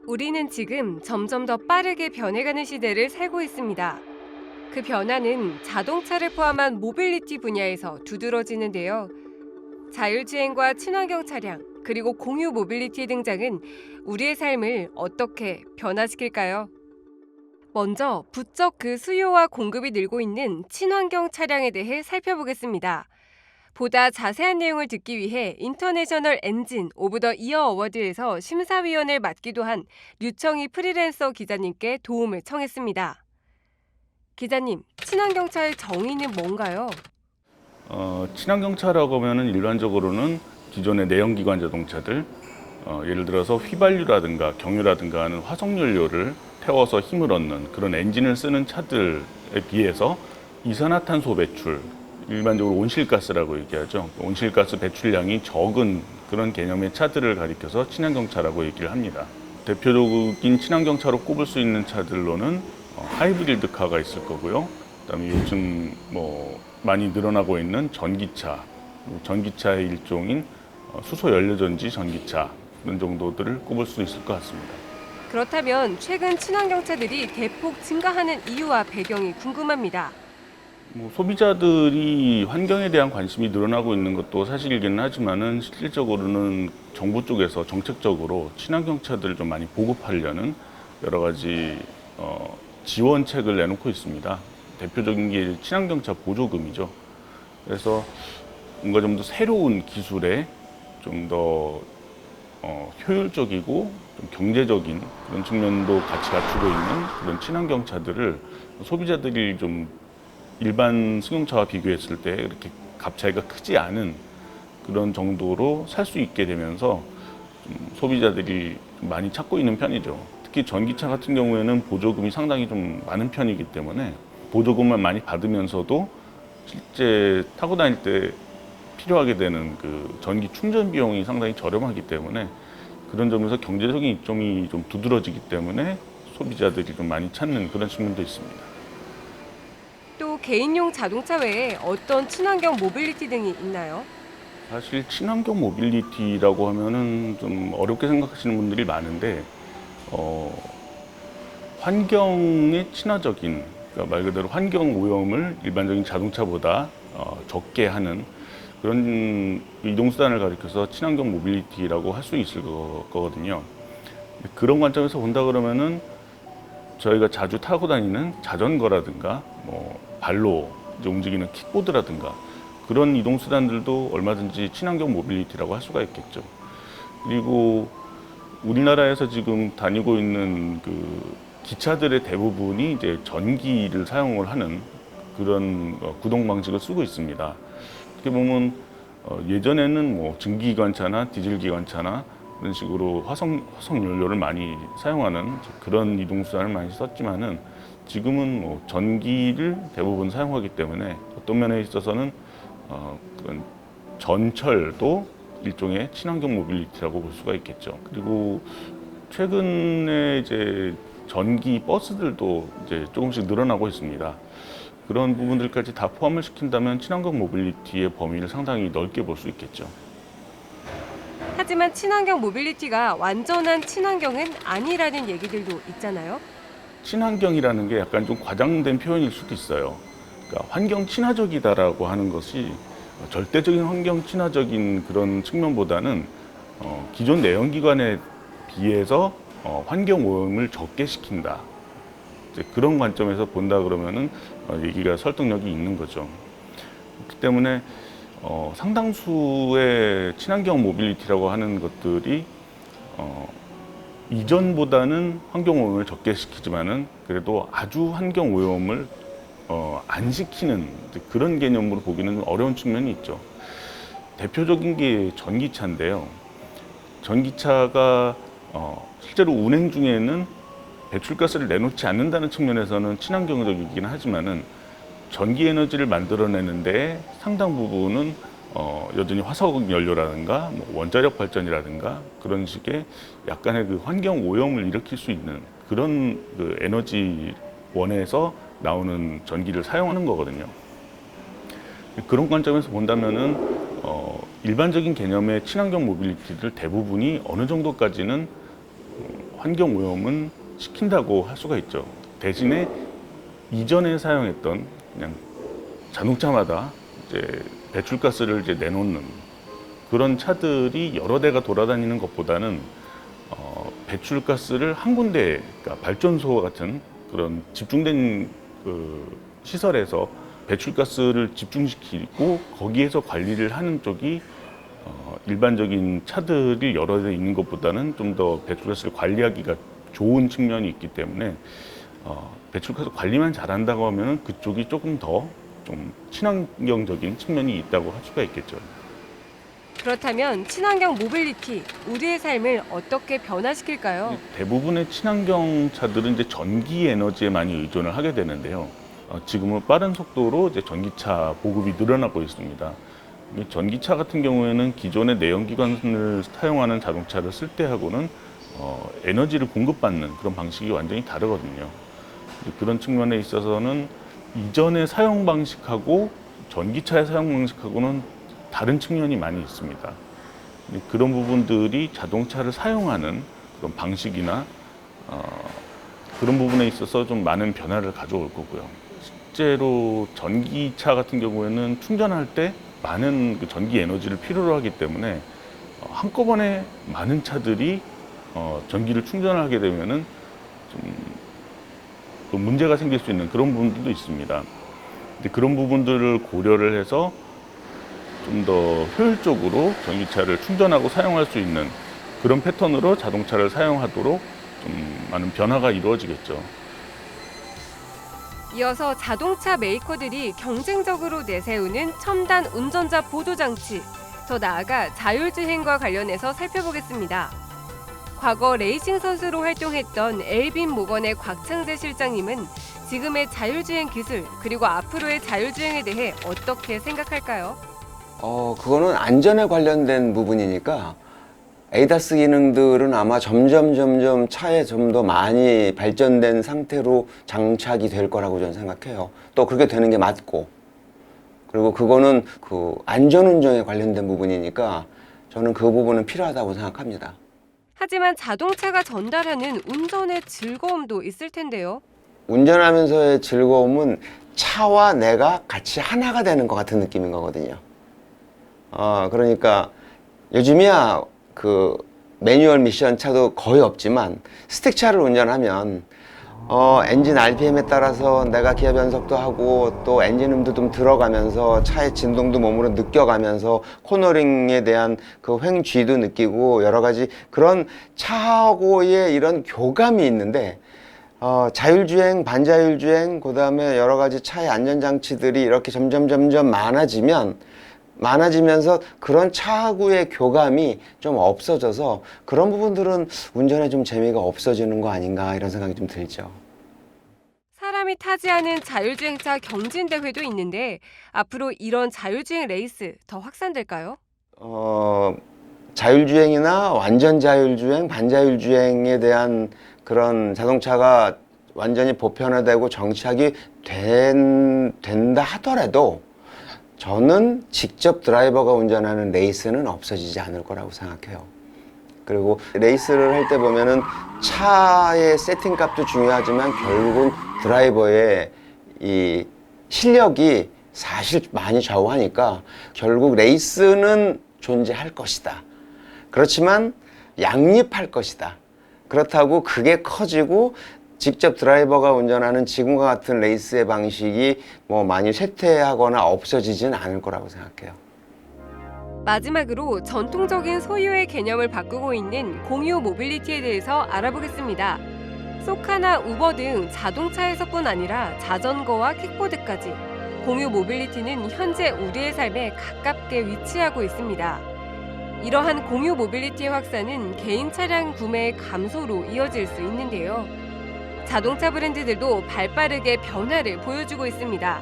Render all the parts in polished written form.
우리는 지금 점점 더 빠르게 변해가는 시대를 살고 있습니다. 그 변화는 자동차를 포함한 모빌리티 분야에서 두드러지는데요. 자율주행과 친환경 차량, 그리고 공유 모빌리티의 등장은 우리의 삶을 어떻게 변화시킬까요? 먼저 부쩍 그 수요와 공급이 늘고 있는 친환경 차량에 대해 살펴보겠습니다. 보다 자세한 내용을 듣기 위해 인터내셔널 엔진 오브 더 이어 어워드에서 심사위원을 맡기도 한 류청희 프리랜서 기자님께 도움을 청했습니다. 기자님, 친환경차의 정의는 뭔가요? 친환경차라고 하면은 일반적으로는 기존의 내연기관 자동차들, 예를 들어서 휘발유라든가 경유라든가 하는 화석연료를 태워서 힘을 얻는 그런 엔진을 쓰는 차들에 비해서 이산화탄소 배출, 일반적으로 온실가스라고 얘기하죠. 온실가스 배출량이 적은 그런 개념의 차들을 가리켜서 친환경차라고 얘기를 합니다. 대표적인 친환경차로 꼽을 수 있는 차들로는 하이브리드카가 있을 거고요. 그다음에 요즘 많이 늘어나고 있는 전기차, 전기차의 일종인 수소 연료전지 전기차 이런 정도들을 꼽을 수 있을 것 같습니다. 그렇다면 최근 친환경차들이 대폭 증가하는 이유와 배경이 궁금합니다. 소비자들이 환경에 대한 관심이 늘어나고 있는 것도 사실이기는 하지만은 실질적으로는 정부 쪽에서 정책적으로 친환경차들을 좀 많이 보급하려는 여러 가지 지원책을 내놓고 있습니다. 대표적인 게 친환경차 보조금이죠. 그래서 뭔가 좀 더 새로운 기술에 좀 더 효율적이고 좀 경제적인 그런 측면도 같이 갖추고 있는 그런 친환경차들을 소비자들이 좀 일반 승용차와 비교했을 때 이렇게 값 차이가 크지 않은 그런 정도로 살 수 있게 되면서 좀 소비자들이 좀 많이 찾고 있는 편이죠. 특히 전기차 같은 경우에는 보조금이 상당히 좀 많은 편이기 때문에 보조금을 많이 받으면서도 실제 타고 다닐 때 필요하게 되는 그 전기 충전 비용이 상당히 저렴하기 때문에 그런 점에서 경제적인 이점이 좀 두드러지기 때문에 소비자들이 좀 많이 찾는 그런 측면도 있습니다. 또 개인용 자동차 외에 어떤 친환경 모빌리티 등이 있나요? 사실 친환경 모빌리티라고 하면은 좀 어렵게 생각하시는 분들이 많은데 환경에 친화적인, 그러니까 말 그대로 환경 오염을 일반적인 자동차보다 적게 하는 그런 이동수단을 가리켜서 친환경 모빌리티라고 할 수 있을 거거든요. 그런 관점에서 본다 그러면은 저희가 자주 타고 다니는 자전거라든가 발로 이제 움직이는 킥보드라든가 그런 이동수단들도 얼마든지 친환경 모빌리티라고 할 수가 있겠죠. 그리고 우리나라에서 지금 다니고 있는 그 기차들의 대부분이 이제 전기를 사용을 하는 그런 구동 방식을 쓰고 있습니다. 어떻게 보면 예전에는 증기기관차나 디젤기관차나 그런 식으로 화석연료를 많이 사용하는 그런 이동수단을 많이 썼지만은 지금은 전기를 대부분 사용하기 때문에 어떤 면에 있어서는 그런 전철도 일종의 친환경 모빌리티라고 볼 수가 있겠죠. 그리고 최근에 이제 전기 버스들도 이제 조금씩 늘어나고 있습니다. 그런 부분들까지 다 포함을 시킨다면 친환경 모빌리티의 범위를 상당히 넓게 볼 수 있겠죠. 하지만 친환경 모빌리티가 완전한 친환경은 아니라는 얘기들도 있잖아요. 친환경이라는 게 약간 좀 과장된 표현일 수도 있어요. 그러니까 환경 친화적이다라고 하는 것이 절대적인 환경 친화적인 그런 측면보다는 기존 내연기관에 비해서 환경 오염을 적게 시킨다. 이제 그런 관점에서 본다 그러면은 얘기가 설득력이 있는 거죠. 그렇기 때문에 상당수의 친환경 모빌리티라고 하는 것들이 이전보다는 환경 오염을 적게 시키지만은 그래도 아주 환경 오염을 안 시키는 그런 개념으로 보기는 좀 어려운 측면이 있죠. 대표적인 게 전기차인데요. 전기차가 실제로 운행 중에는 배출가스를 내놓지 않는다는 측면에서는 친환경적이긴 하지만은 전기 에너지를 만들어내는데 상당 부분은 여전히 화석 연료라든가 원자력 발전이라든가 그런 식의 약간의 그 환경 오염을 일으킬 수 있는 그런 그 에너지원에서 나오는 전기를 사용하는 거거든요. 그런 관점에서 본다면은 일반적인 개념의 친환경 모빌리티들 대부분이 어느 정도까지는 환경 오염은 시킨다고 할 수가 있죠. 대신에 이전에 사용했던 그냥 자동차마다 이제 배출가스를 이제 내놓는 그런 차들이 여러 대가 돌아다니는 것보다는 배출가스를 한 군데, 그러니까 발전소 같은 그런 집중된 그 시설에서 배출가스를 집중시키고 거기에서 관리를 하는 쪽이 일반적인 차들이 여러 대 있는 것보다는 좀 더 배출가스를 관리하기가 좋은 측면이 있기 때문에 배출가스 관리만 잘한다고 하면 그쪽이 조금 더 좀 친환경적인 측면이 있다고 할 수가 있겠죠. 그렇다면 친환경 모빌리티, 우리의 삶을 어떻게 변화시킬까요? 대부분의 친환경 차들은 이제 전기 에너지에 많이 의존을 하게 되는데요. 지금은 빠른 속도로 이제 전기차 보급이 늘어나고 있습니다. 전기차 같은 경우에는 기존의 내연기관을 사용하는 자동차를 쓸 때하고는 에너지를 공급받는 그런 방식이 완전히 다르거든요. 그런 측면에 있어서는 이전의 사용 방식하고 전기차의 사용 방식하고는 다른 측면이 많이 있습니다. 그런 부분들이 자동차를 사용하는 그런 방식이나 그런 부분에 있어서 좀 많은 변화를 가져올 거고요. 실제로 전기차 같은 경우에는 충전할 때 많은 그 전기 에너지를 필요로 하기 때문에 한꺼번에 많은 차들이 전기를 충전하게 되면은 좀 또 문제가 생길 수 있는 그런 부분들도 있습니다. 근데 그런 부분들을 고려를 해서 좀 더 효율적으로 전기차를 충전하고 사용할 수 있는 그런 패턴으로 자동차를 사용하도록 좀 많은 변화가 이루어지겠죠. 이어서 자동차 메이커들이 경쟁적으로 내세우는 첨단 운전자 보조 장치, 더 나아가 자율주행과 관련해서 살펴보겠습니다. 과거 레이싱 선수로 활동했던 엘빈 모건의 곽창재 실장님은 지금의 자율주행 기술 그리고 앞으로의 자율주행에 대해 어떻게 생각할까요? 그거는 안전에 관련된 부분이니까 에이다스 기능들은 아마 점점 차에 좀 더 많이 발전된 상태로 장착이 될 거라고 저는 생각해요. 또 그렇게 되는 게 맞고, 그리고 그거는 그 안전운전에 관련된 부분이니까 저는 그 부분은 필요하다고 생각합니다. 하지만 자동차가 전달하는 운전의 즐거움도 있을 텐데요. 운전하면서의 즐거움은 차와 내가 같이 하나가 되는 것 같은 느낌인 거거든요. 그러니까 요즘이야 그 매뉴얼 미션 차도 거의 없지만 스틱차를 운전하면 엔진 RPM에 따라서 내가 기어 변속도 하고 또 엔진음도 좀 들어가면서 차의 진동도 몸으로 느껴가면서 코너링에 대한 그 횡쥐도 느끼고 여러 가지 그런 차하고의 이런 교감이 있는데 자율주행, 반자율주행, 그 다음에 여러 가지 차의 안전장치들이 이렇게 점점 많아지면서 그런 차하고의 교감이 좀 없어져서 그런 부분들은 운전에 좀 재미가 없어지는 거 아닌가 이런 생각이 좀 들죠. 사람이 타지 않은 자율주행차 경진대회도 있는데 앞으로 이런 자율주행 레이스 더 확산될까요? 자율주행이나 완전 자율주행, 반자율주행에 대한 그런 자동차가 완전히 보편화되고 정착이 된다 하더라도 저는 직접 드라이버가 운전하는 레이스는 없어지지 않을 거라고 생각해요. 그리고 레이스를 할 때 보면은 차의 세팅값도 중요하지만 결국은 드라이버의 이 실력이 사실 많이 좌우하니까 결국 레이스는 존재할 것이다. 그렇지만 양립할 것이다. 그렇다고 그게 커지고 직접 드라이버가 운전하는 지금과 같은 레이스의 방식이 뭐 많이 쇠퇴하거나 없어지지는 않을 거라고 생각해요. 마지막으로 전통적인 소유의 개념을 바꾸고 있는 공유 모빌리티에 대해서 알아보겠습니다. 쏘카나 우버 등 자동차에서뿐 아니라 자전거와 킥보드까지 공유 모빌리티는 현재 우리의 삶에 가깝게 위치하고 있습니다. 이러한 공유 모빌리티의 확산은 개인 차량 구매의 감소로 이어질 수 있는데요. 자동차 브랜드들도 발빠르게 변화를 보여주고 있습니다.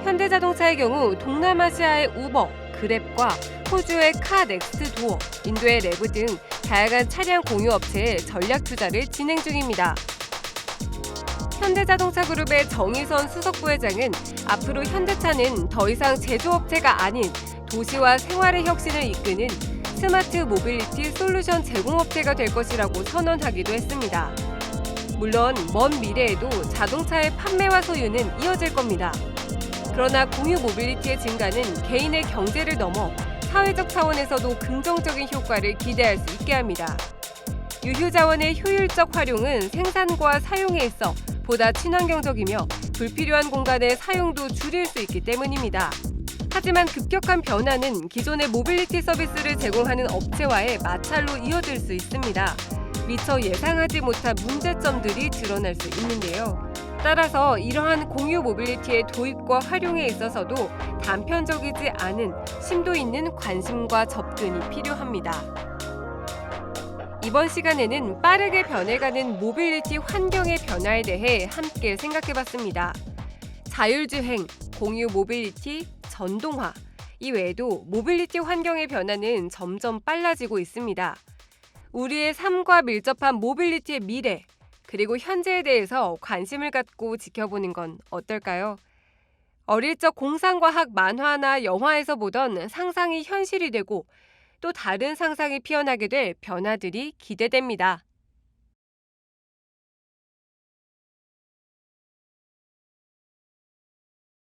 현대자동차의 경우 동남아시아의 우버, 그랩과 호주의 카넥스트 도어, 인도의 레브 등 다양한 차량 공유 업체에 전략 투자를 진행 중입니다. 현대자동차 그룹의 정의선 수석 부회장은 앞으로 현대차는 더 이상 제조업체가 아닌 도시와 생활의 혁신을 이끄는 스마트 모빌리티 솔루션 제공업체가 될 것이라고 선언하기도 했습니다. 물론 먼 미래에도 자동차의 판매와 소유는 이어질 겁니다. 그러나 공유 모빌리티의 증가는 개인의 경제를 넘어 사회적 차원에서도 긍정적인 효과를 기대할 수 있게 합니다. 유휴 자원의 효율적 활용은 생산과 사용에 있어 보다 친환경적이며 불필요한 공간의 사용도 줄일 수 있기 때문입니다. 하지만 급격한 변화는 기존의 모빌리티 서비스를 제공하는 업체와의 마찰로 이어질 수 있습니다. 미처 예상하지 못한 문제점들이 드러날 수 있는데요. 따라서 이러한 공유 모빌리티의 도입과 활용에 있어서도 단편적이지 않은 심도 있는 관심과 접근이 필요합니다. 이번 시간에는 빠르게 변해가는 모빌리티 환경의 변화에 대해 함께 생각해봤습니다. 자율주행, 공유 모빌리티, 전동화, 이 외에도 모빌리티 환경의 변화는 점점 빨라지고 있습니다. 우리의 삶과 밀접한 모빌리티의 미래, 그리고 현재에 대해서 관심을 갖고 지켜보는 건 어떨까요? 어릴 적 공상과학 만화나 영화에서 보던 상상이 현실이 되고 또 다른 상상이 피어나게 될 변화들이 기대됩니다.